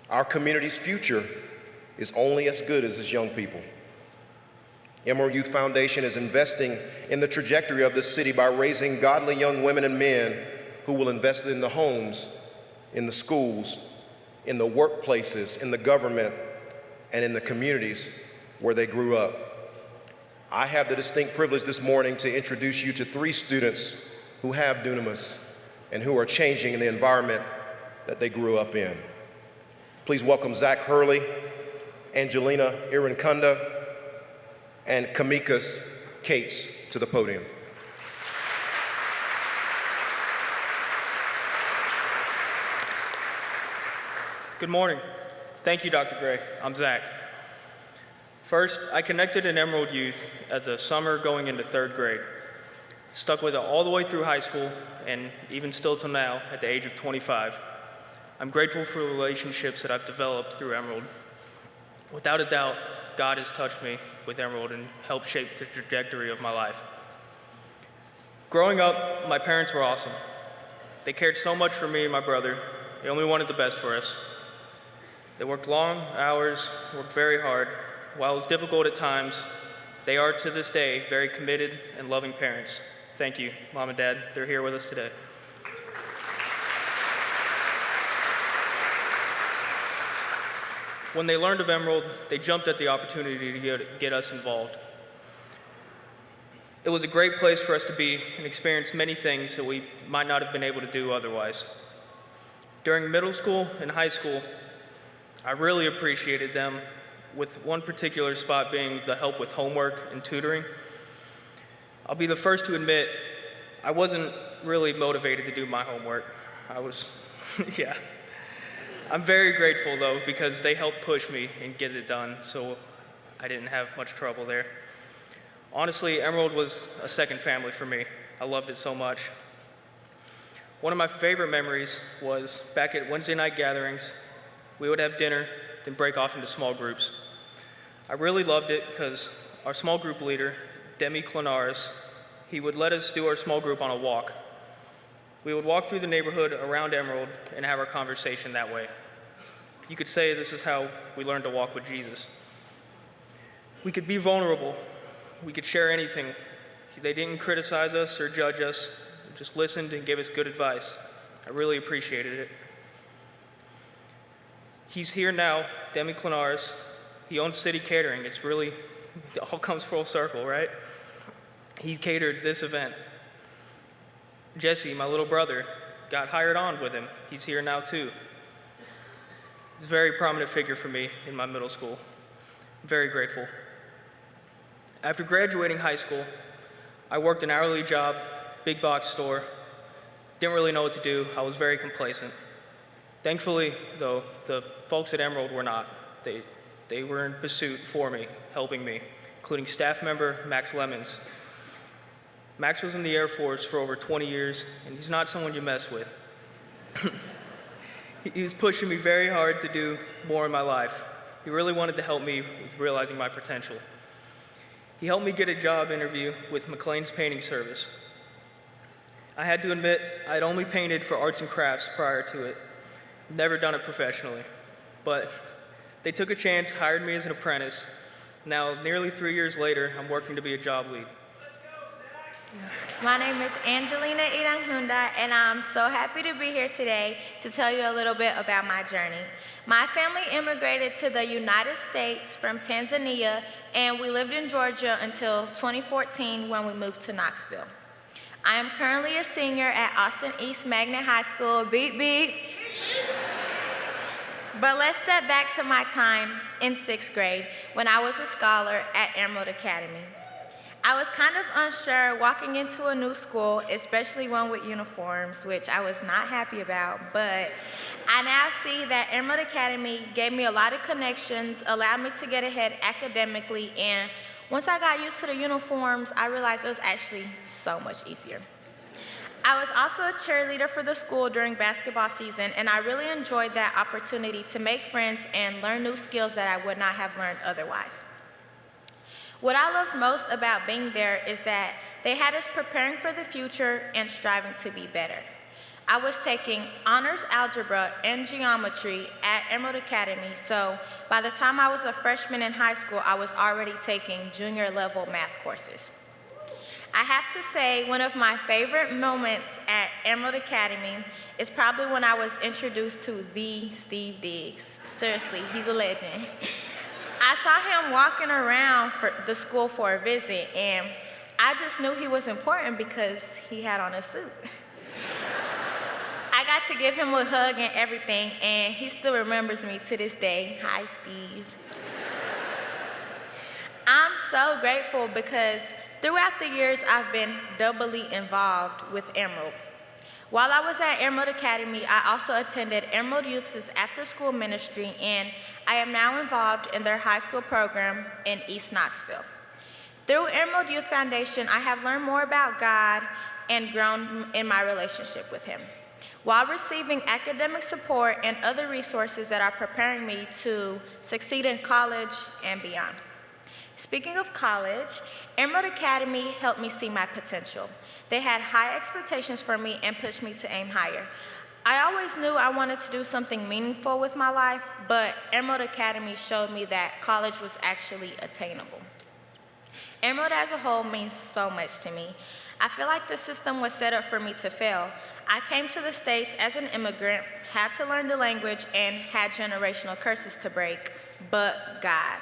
Our community's future is only as good as its young people. Emerald Youth Foundation is investing in the trajectory of this city by raising godly young women and men who will invest in the homes, in the schools, in the workplaces, in the government, and in the communities where they grew up. I have the distinct privilege this morning to introduce you to 3 students who have dunamis and who are changing the environment that they grew up in. Please welcome Zach Hurley, Angelina Irankunda, and Kamikas Cates to the podium. Good morning. Thank you, Dr. Gray. I'm Zach. First, I connected in Emerald Youth at the summer going into 3rd grade. Stuck with it all the way through high school and even still till now at the age of 25. I'm grateful for the relationships that I've developed through Emerald. Without a doubt, God has touched me with Emerald and helped shape the trajectory of my life. Growing up, my parents were awesome. They cared so much for me and my brother. They only wanted the best for us. They worked long hours, worked very hard. While it was difficult at times, they are to this day very committed and loving parents. Thank you, Mom and Dad. They're here with us today. When they learned of Emerald, they jumped at the opportunity to get us involved. It was a great place for us to be and experience many things that we might not have been able to do otherwise. During middle school and high school, I really appreciated them, with one particular spot being the help with homework and tutoring. I'll be the first to admit, I wasn't really motivated to do my homework. Yeah. I'm very grateful though, because they helped push me and get it done, so I didn't have much trouble there. Honestly, Emerald was a second family for me. I loved it so much. One of my favorite memories was back at Wednesday night gatherings. We would have dinner, then break off into small groups. I really loved it because our small group leader, Demi Clonars, he would let us do our small group on a walk. We would walk through the neighborhood around Emerald and have our conversation that way. You could say this is how we learned to walk with Jesus. We could be vulnerable. We could share anything. They didn't criticize us or judge us, just listened and gave us good advice. I really appreciated it. He's here now, Demi Clonars. He owns City Catering. It all comes full circle, right? He catered this event. Jesse, my little brother, got hired on with him. He's here now too. He's a very prominent figure for me in my middle school. I'm very grateful. After graduating high school, I worked an hourly job, big box store. Didn't really know what to do. I was very complacent. Thankfully, though, the folks at Emerald were not. They were in pursuit for me, helping me, including staff member Max Lemons. Max was in the Air Force for over 20 years, and he's not someone you mess with. He was pushing me very hard to do more in my life. He really wanted to help me with realizing my potential. He helped me get a job interview with McLean's Painting Service. I had to admit, I'd only painted for arts and crafts prior to it, never done it professionally. But they took a chance, hired me as an apprentice. Now, nearly 3 years later, I'm working to be a job lead. My name is Angelina Irankunda, and I'm so happy to be here today to tell you a little bit about my journey. My family immigrated to the United States from Tanzania, and we lived in Georgia until 2014 when we moved to Knoxville. I am currently a senior at Austin East Magnet High School, beep beep. But let's step back to my time in 6th grade when I was a scholar at Emerald Academy. I was kind of unsure walking into a new school, especially one with uniforms, which I was not happy about, but I now see that Emerald Academy gave me a lot of connections, allowed me to get ahead academically, and once I got used to the uniforms, I realized it was actually so much easier. I was also a cheerleader for the school during basketball season, and I really enjoyed that opportunity to make friends and learn new skills that I would not have learned otherwise. What I loved most about being there is that they had us preparing for the future and striving to be better. I was taking honors algebra and geometry at Emerald Academy, so by the time I was a freshman in high school, I was already taking junior level math courses. I have to say, one of my favorite moments at Emerald Academy is probably when I was introduced to the Steve Diggs. Seriously, he's a legend. I saw him walking around for the school for a visit, and I just knew he was important because he had on a suit. I got to give him a hug and everything, and he still remembers me to this day. Hi, Steve. I'm so grateful because throughout the years, I've been doubly involved with Emerald. While I was at Emerald Academy, I also attended Emerald Youth's after-school ministry, and I am now involved in their high school program in East Knoxville. Through Emerald Youth Foundation, I have learned more about God and grown in my relationship with Him, while receiving academic support and other resources that are preparing me to succeed in college and beyond. Speaking of college, Emerald Academy helped me see my potential. They had high expectations for me and pushed me to aim higher. I always knew I wanted to do something meaningful with my life, but Emerald Academy showed me that college was actually attainable. Emerald as a whole means so much to me. I feel like the system was set up for me to fail. I came to the States as an immigrant, had to learn the language, and had generational curses to break, but God.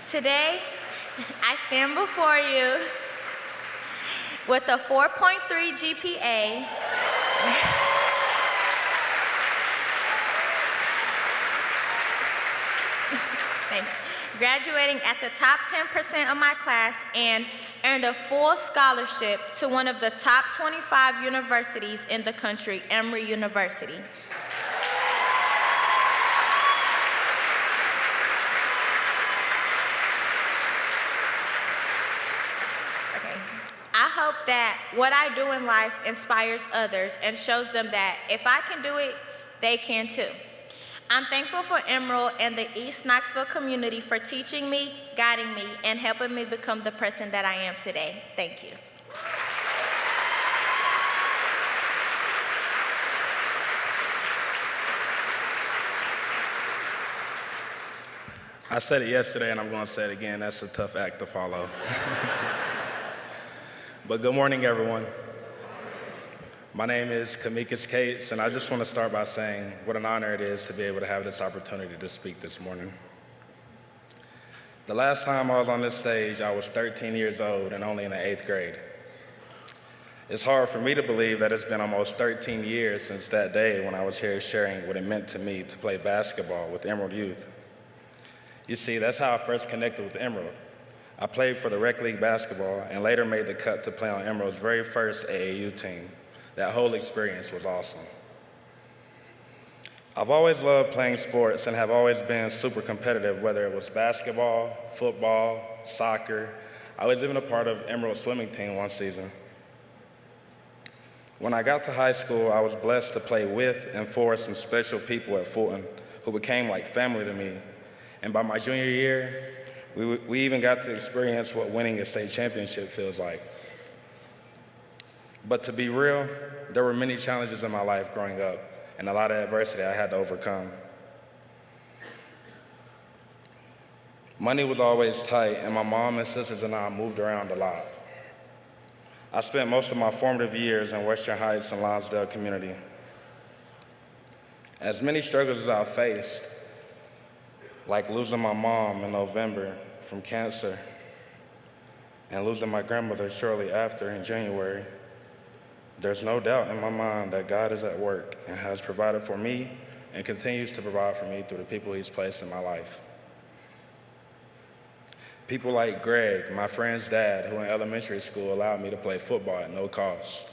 Today, I stand before you with a 4.3 GPA, graduating at the top 10% of my class, and earned a full scholarship to one of the top 25 universities in the country, Emory University. I hope that what I do in life inspires others and shows them that if I can do it, they can too. I'm thankful for Emerald and the East Knoxville community for teaching me, guiding me, and helping me become the person that I am today. Thank you. I said it yesterday, and I'm going to say it again. That's a tough act to follow. But good morning, everyone. My name is Kamikis Cates, and I just want to start by saying what an honor it is to be able to have this opportunity to speak this morning. The last time I was on this stage, I was 13 years old and only in the 8th grade. It's hard for me to believe that it's been almost 13 years since that day when I was here sharing what it meant to me to play basketball with Emerald Youth. You see, that's how I first connected with Emerald. I played for the rec league basketball and later made the cut to play on Emerald's very first AAU team. That whole experience was awesome. I've always loved playing sports and have always been super competitive, whether it was basketball, football, soccer. I was even a part of Emerald's swimming team one season. When I got to high school, I was blessed to play with and for some special people at Fulton who became like family to me. And by my junior year, we even got to experience what winning a state championship feels like. But to be real, there were many challenges in my life growing up and a lot of adversity I had to overcome. Money was always tight, and my mom and sisters and I moved around a lot. I spent most of my formative years in Western Heights and Lonsdale community. As many struggles as I faced, like losing my mom in November from cancer and losing my grandmother shortly after in January, there's no doubt in my mind that God is at work and has provided for me and continues to provide for me through the people He's placed in my life. People like Greg, my friend's dad, who in elementary school allowed me to play football at no cost.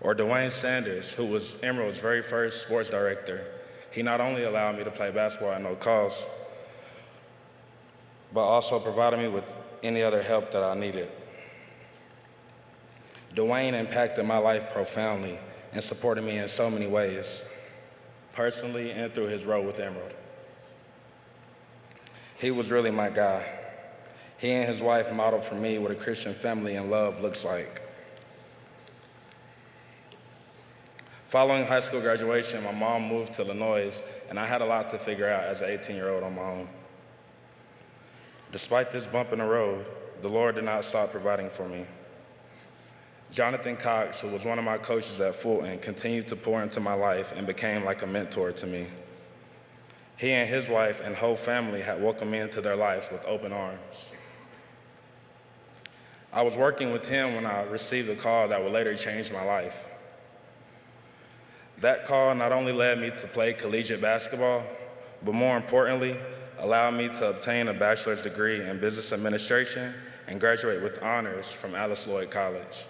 Or Dwayne Sanders, who was Emerald's very first sports director. He not only allowed me to play basketball at no cost, but also provided me with any other help that I needed. Dwayne impacted my life profoundly and supported me in so many ways, personally and through his role with Emerald. He was really my guy. He and his wife modeled for me what a Christian family and love looks like. Following high school graduation, my mom moved to Illinois, and I had a lot to figure out as an 18-year-old on my own. Despite this bump in the road, the Lord did not stop providing for me. Jonathan Cox, who was one of my coaches at Fulton, continued to pour into my life and became like a mentor to me. He and his wife and whole family had welcomed me into their lives with open arms. I was working with him when I received a call that would later change my life. That call not only led me to play collegiate basketball, but more importantly, allowed me to obtain a bachelor's degree in business administration and graduate with honors from Alice Lloyd College.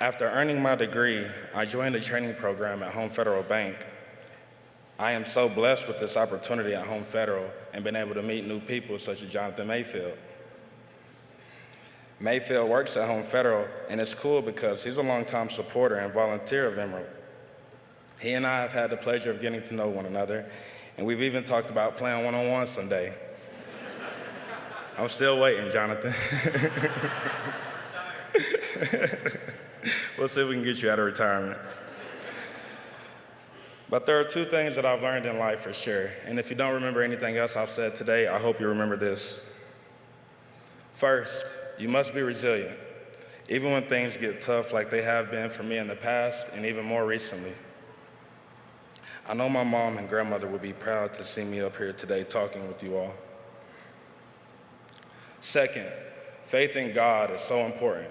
After earning my degree, I joined a training program at Home Federal Bank. I am so blessed with this opportunity at Home Federal and been able to meet new people such as Jonathan Mayfield. Mayfield works at Home Federal, and it's cool because he's a longtime supporter and volunteer of Emerald. He and I have had the pleasure of getting to know one another, and we've even talked about playing one-on-one someday. I'm still waiting, Jonathan. We'll see if we can get you out of retirement. But there are two things that I've learned in life for sure, and if you don't remember anything else I've said today, I hope you remember this. First, you must be resilient, even when things get tough like they have been for me in the past and even more recently. I know my mom and grandmother would be proud to see me up here today talking with you all. Second, faith in God is so important.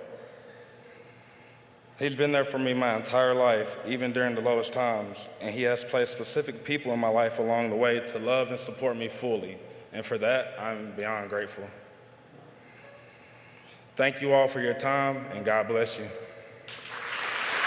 He's been there for me my entire life, even during the lowest times, and he has placed specific people in my life along the way to love and support me fully, and for that, I'm beyond grateful. Thank you all for your time, and God bless you.